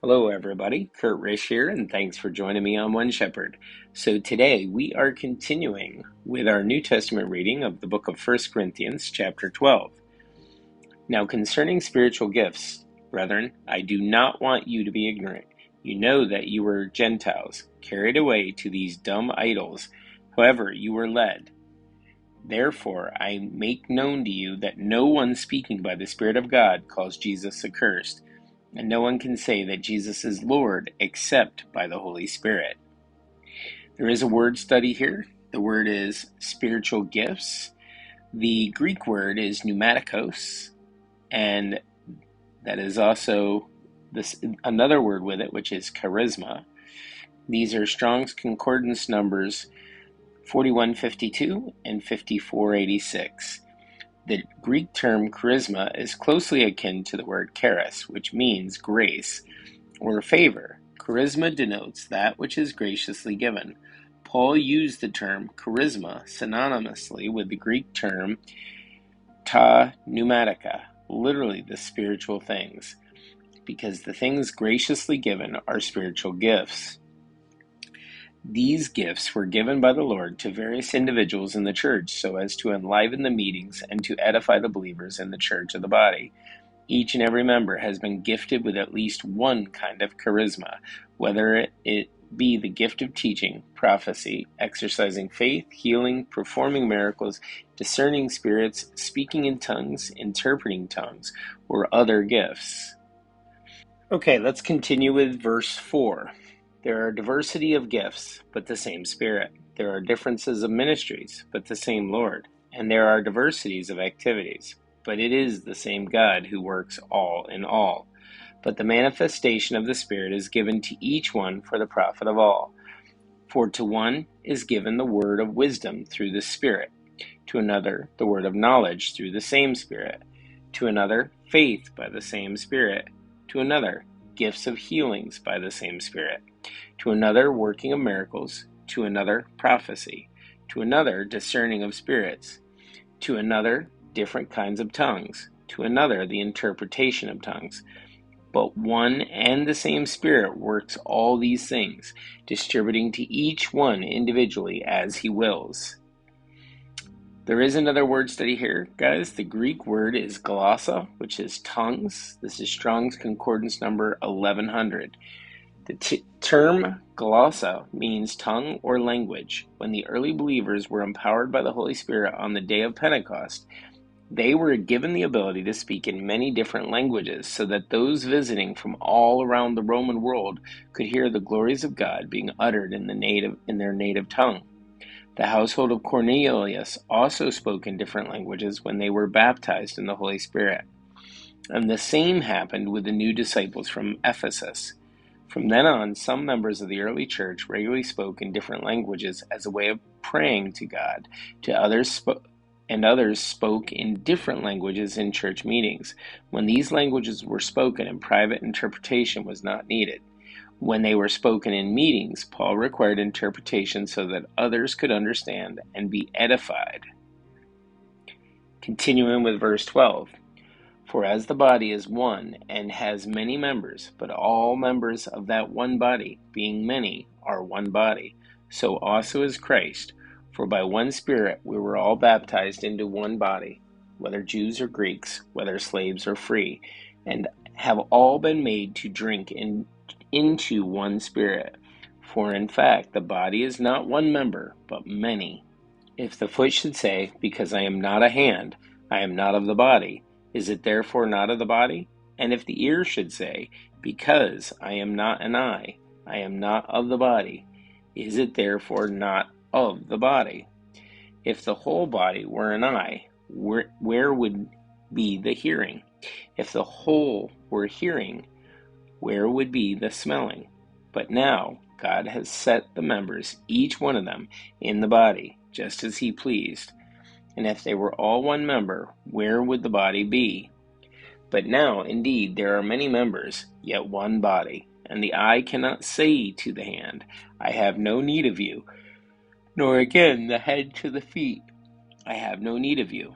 Hello, everybody. Kurt Risch here, and thanks for joining me on One Shepherd. So today we are continuing with our New Testament reading of the book of 1 Corinthians, chapter 12. Now, concerning spiritual gifts, brethren, I do not want you to be ignorant. You know that you were Gentiles, carried away to these dumb idols, however you were led. Therefore, I make known to you that no one speaking by the Spirit of God calls Jesus accursed, and no one can say that Jesus is Lord except by the Holy Spirit. There is a word study here. The word is spiritual gifts. The Greek word is pneumatikos, and that is also another word with it, which is charisma. These are Strong's Concordance numbers 4152 and 5486. The Greek term charisma is closely akin to the word charis, which means grace or favor. Charisma denotes that which is graciously given. Paul used the term charisma synonymously with the Greek term ta pneumatica, literally the spiritual things, because the things graciously given are spiritual gifts. These gifts were given by the Lord to various individuals in the church so as to enliven the meetings and to edify the believers in the church of the body. Each and every member has been gifted with at least one kind of charisma, whether it be the gift of teaching, prophecy, exercising faith, healing, performing miracles, discerning spirits, speaking in tongues, interpreting tongues, or other gifts. Okay, let's continue with verse 4. There are diversity of gifts, but the same Spirit. There are differences of ministries, but the same Lord. And there are diversities of activities, but it is the same God who works all in all. But the manifestation of the Spirit is given to each one for the profit of all. For to one is given the word of wisdom through the Spirit, to another the word of knowledge through the same Spirit, to another faith by the same Spirit, to another gifts of healings by the same Spirit, to another working of miracles, to another prophecy, to another discerning of spirits, to another different kinds of tongues, to another the interpretation of tongues. But one and the same Spirit works all these things, distributing to each one individually as he wills. There is another word study here, guys. The Greek word is glossa, which is tongues. This is Strong's Concordance number 1100. The term glossa means tongue or language. When the early believers were empowered by the Holy Spirit on the day of Pentecost, they were given the ability to speak in many different languages so that those visiting from all around the Roman world could hear the glories of God being uttered in their native tongue. The household of Cornelius also spoke in different languages when they were baptized in the Holy Spirit. And the same happened with the new disciples from Ephesus. From then on, some members of the early church regularly spoke in different languages as a way of praying to God. Others spoke in different languages in church meetings, when these languages were spoken and private interpretation was not needed. When they were spoken in meetings, Paul required interpretation so that others could understand and be edified. Continuing with verse 12. For as the body is one and has many members, but all members of that one body, being many, are one body, so also is Christ. For by one Spirit we were all baptized into one body, whether Jews or Greeks, whether slaves or free, and have all been made to drink into one Spirit. For in fact, the body is not one member, but many. If the foot should say, because I am not a hand, I am not of the body, is it therefore not of the body? And if the ear should say, because I am not an eye, I am not of the body, is it therefore not of the body? If the whole body were an eye, where would be the hearing? If the whole were hearing, where would be the smelling? But now God has set the members, each one of them, in the body, just as he pleased. And if they were all one member, where would the body be? But now, indeed, there are many members, yet one body. And the eye cannot say to the hand, I have no need of you, nor again the head to the feet, I have no need of you.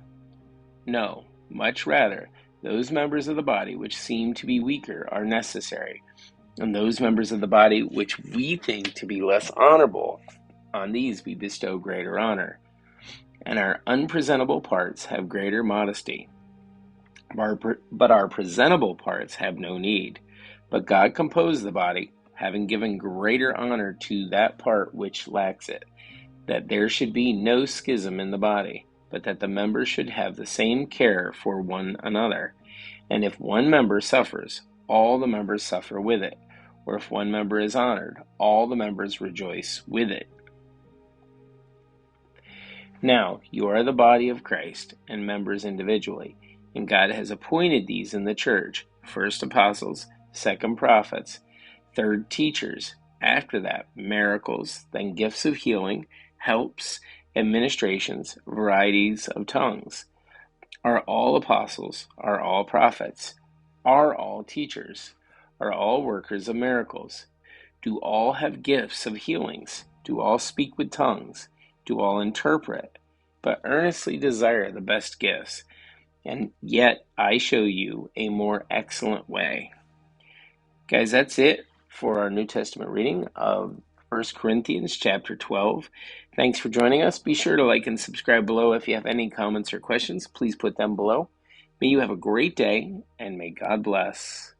No, much rather, those members of the body which seem to be weaker are necessary. And those members of the body which we think to be less honorable, on these we bestow greater honor. And our unpresentable parts have greater modesty. But our presentable parts have no need. But God composed the body, having given greater honor to that part which lacks it, that there should be no schism in the body, but that the members should have the same care for one another. And if one member suffers, all the members suffer with it. Or if one member is honored, all the members rejoice with it. Now, you are the body of Christ, and members individually, and God has appointed these in the church, first apostles, second prophets, third teachers, after that miracles, then gifts of healing, helps, administrations, varieties of tongues. Are all apostles? Are all prophets? Are all teachers? Are all workers of miracles? Do all have gifts of healings? Do all speak with tongues? Do all interpret? But earnestly desire the best gifts, and yet I show you a more excellent way. Guys, that's it for our New Testament reading of 1 Corinthians chapter 12. Thanks for joining us. Be sure to like and subscribe below. If you have any comments or questions, please put them below. May you have a great day, and may God bless.